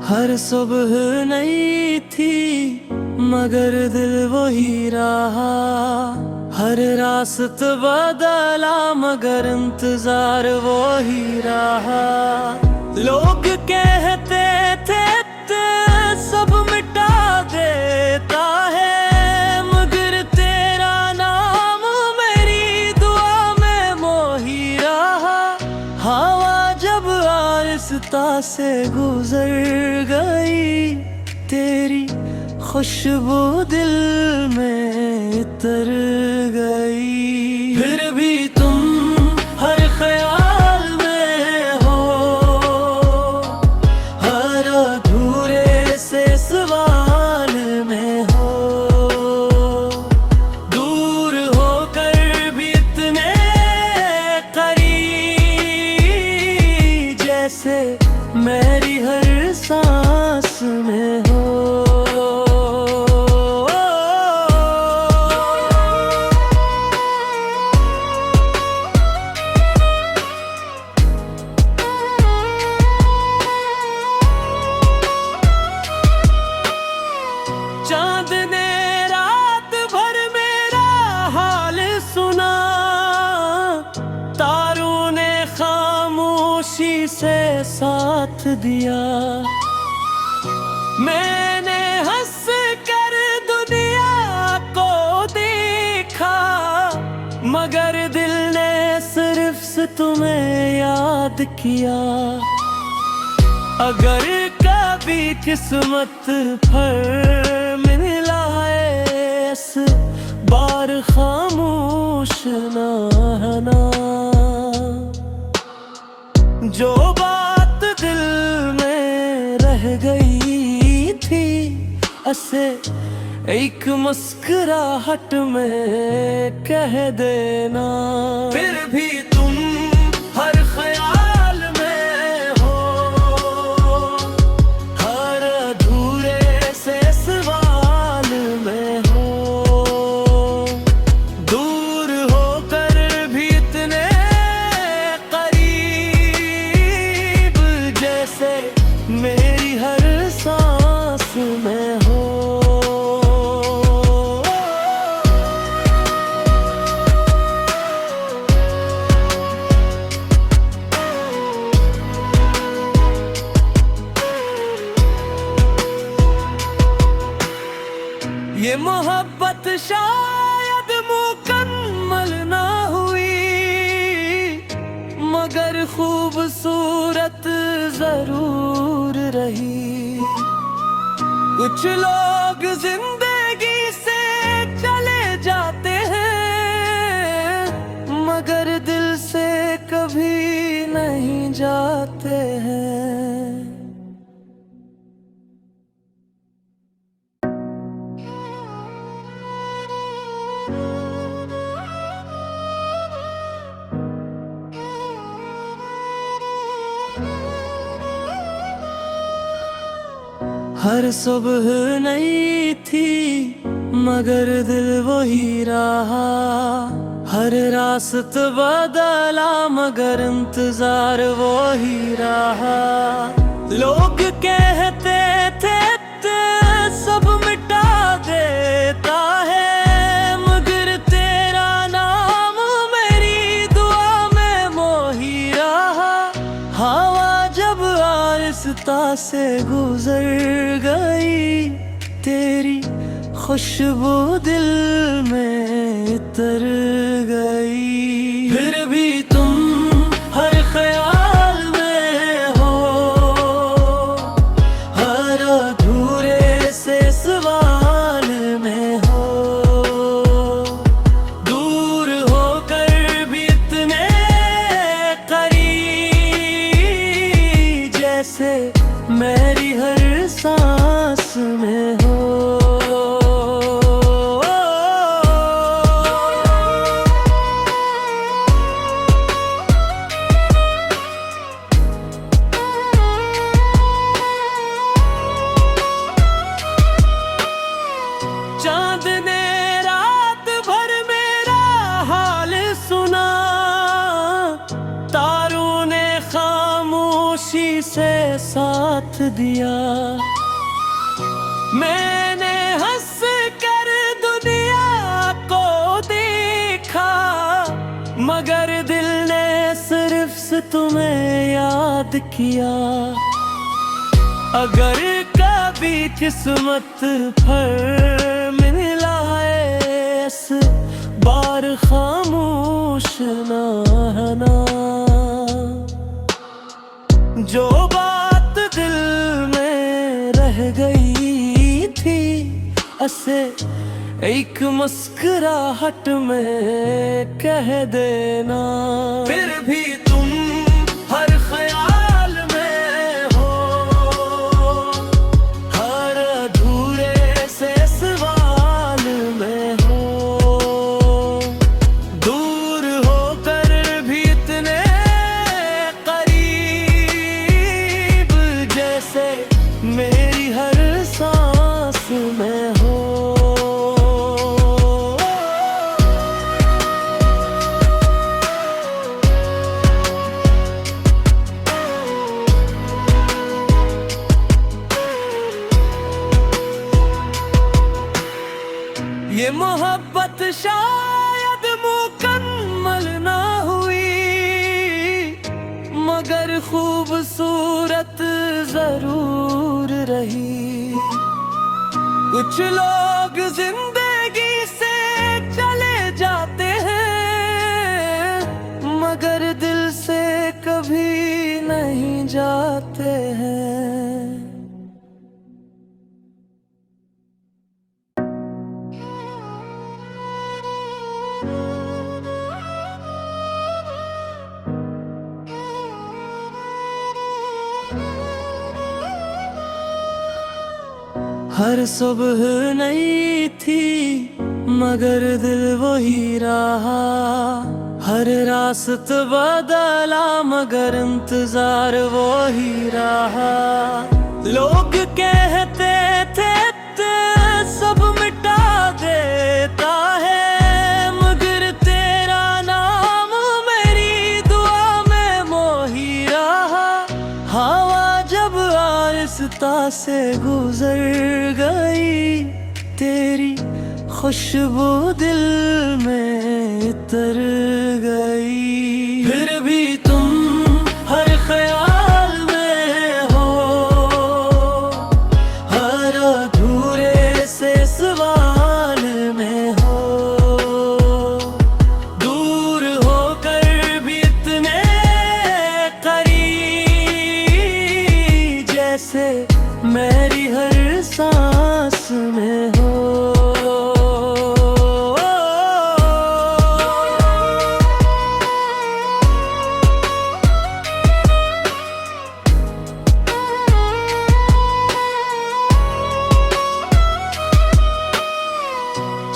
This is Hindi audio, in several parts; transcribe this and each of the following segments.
हर सुबह नई थी मगर दिल वही रहा। हर रास्ता बदला मगर इंतजार वही रहा। लोग कहते थे सब मिटा देता है, मगर तेरा नाम मेरी दुआ में मोही रहा। हवा जब आहिस्ता से गुजर गई, तेरी खुशबू दिल में उतर गई। फिर भी तुम हर ख्याल में हो, हर अधूरे से सवाल में हो। दूर होकर भी इतने करीब, जैसे मेरी हर सांस में हो। चांद ने रात भर मेरा हाल सुना, तारों ने खामोशी से साथ दिया। मैंने हंस कर दुनिया को देखा, मगर दिल ने सिर्फ से तुम्हें याद किया। अगर कभी किस्मत पर मिला है, इस बार खामोश ना रहना। जो बात दिल में रह गई थी, उसे एक मुस्कुराहट में कह देना। फिर भी तुम हर ख्याल में हो, हर अधूरे से सवाल में हो। दूर होकर भी इतने करीब, जैसे मेरी हर सांस में हो। ये मोहब्बत शायद मुकम्मल ना हुई, मगर खूबसूरत जरूर रही। कुछ लोग जिंदगी से चले जाते हैं, मगर दिल से कभी नहीं जाते हैं। हर सुबह नई थी मगर दिल वही रहा। हर रास्ता बदला मगर इंतजार वही रहा। लोग कहते थे सब मिटा देता है, मगर तेरा नाम मेरी दुआ में मोही रहा। हवा जब आहिस्ता से गुजर गई, तेरी खुशबू दिल में उतर गई। फिर भी तुम हर ख्याल में हो, हर अधूरे से सवाल में हो। दूर होकर भी इतने करीब, जैसे मेरी हर सांस में हो। चांद ने रात भर मेरा हाल सुना, तारों ने खामोशी से साथ साथ दिया। मैंने हंस कर दुनिया को देखा, मगर दिल ने सिर्फ से तुम्हें याद किया। अगर कभी किस्मत पर मिला है इस बार खामोश ना रहना। जो बात दिल में रह गई थी उसे एक मुस्कुराहट में कह देना। फिर भी तुम हर ख्याल में हो, हर अधूरे से सवाल में हो। दूर होकर भी इतने करीब, जैसे मेरी हर सांस में हो। ये मोहब्बत शायद मुकम्मल ना हुई, मगर खूबसूरत जरूर रही। कुछ लोग जिंदगी से चले जाते हैं, मगर दिल से कभी नहीं जाते हैं। हर सुबह नई थी मगर दिल वही रहा। हर रास्ता बदला मगर इंतजार वही रहा। लोग कहते थे सब मिटा देता है, मगर तेरा नाम मेरी दुआ में मोही रहा। हवा जब आहिस्ता से गुजर गई, तेरी खुशबू दिल में उतर गई। फिर भी तुम हर ख्याल में हो, हर अधूरे से सवाल में हो। दूर होकर भी इतने करीब, जैसे मेरी हर सांस में हो।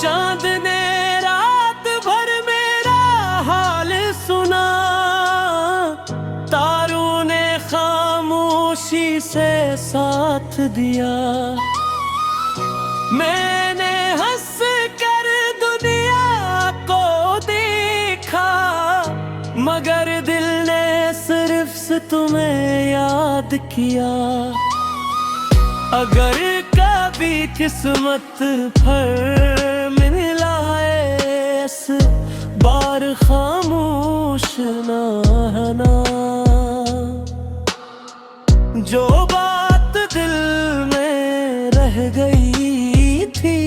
चांद ने रात भर मेरा हाल सुना, तारों ने खामोशी से साथ दिया। मैंने हंस कर दुनिया को देखा, मगर दिल ने सिर्फ से तुम्हें याद किया। अगर कभी किस्मत पर मिला है इस बार खामोश ना रहना। जो बात दिल में रह गई थी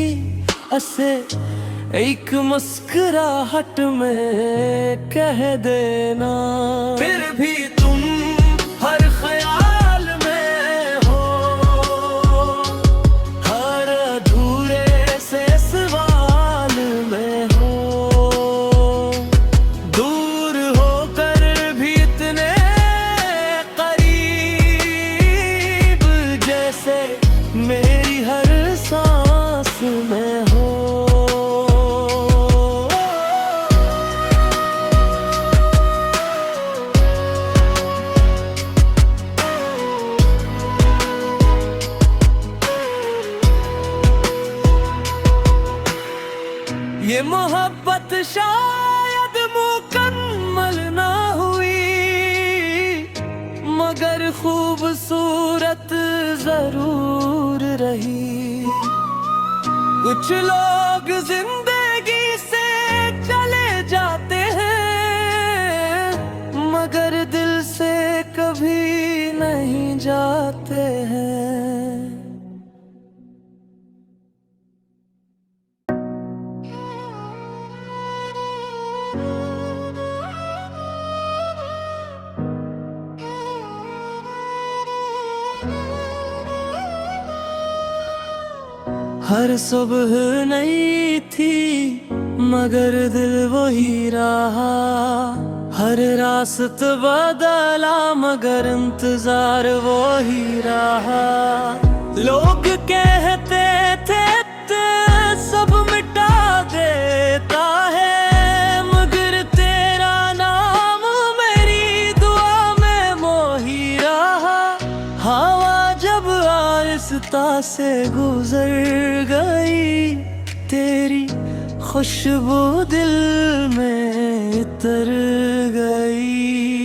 उसे एक मुस्कुराहट में कह देना। फिर भी तुम हर ख्याल में हो, हर अधूरे से सवाल में हो। दूर होकर भी इतने करीब, जैसे मेरी हर सांस में हो। ये मोहब्बत शायद मुकम्मल ना हुई, मगर खूबसूरत जरूर रही। कुछ लोग जिंदगी से चले जाते हैं, मगर दिल से कभी नहीं जाते हैं। हर सुबह नई थी मगर दिल वही रहा। हर रास्ता बदला मगर इंतजार वही रहा। लोग कहते थे सब मिटा देता है, मगर तेरा नाम मेरी दुआ में मोही रहा। हवा जब आहिस्ता से गुजर गई, तेरी खुशबू दिल में उतर गई।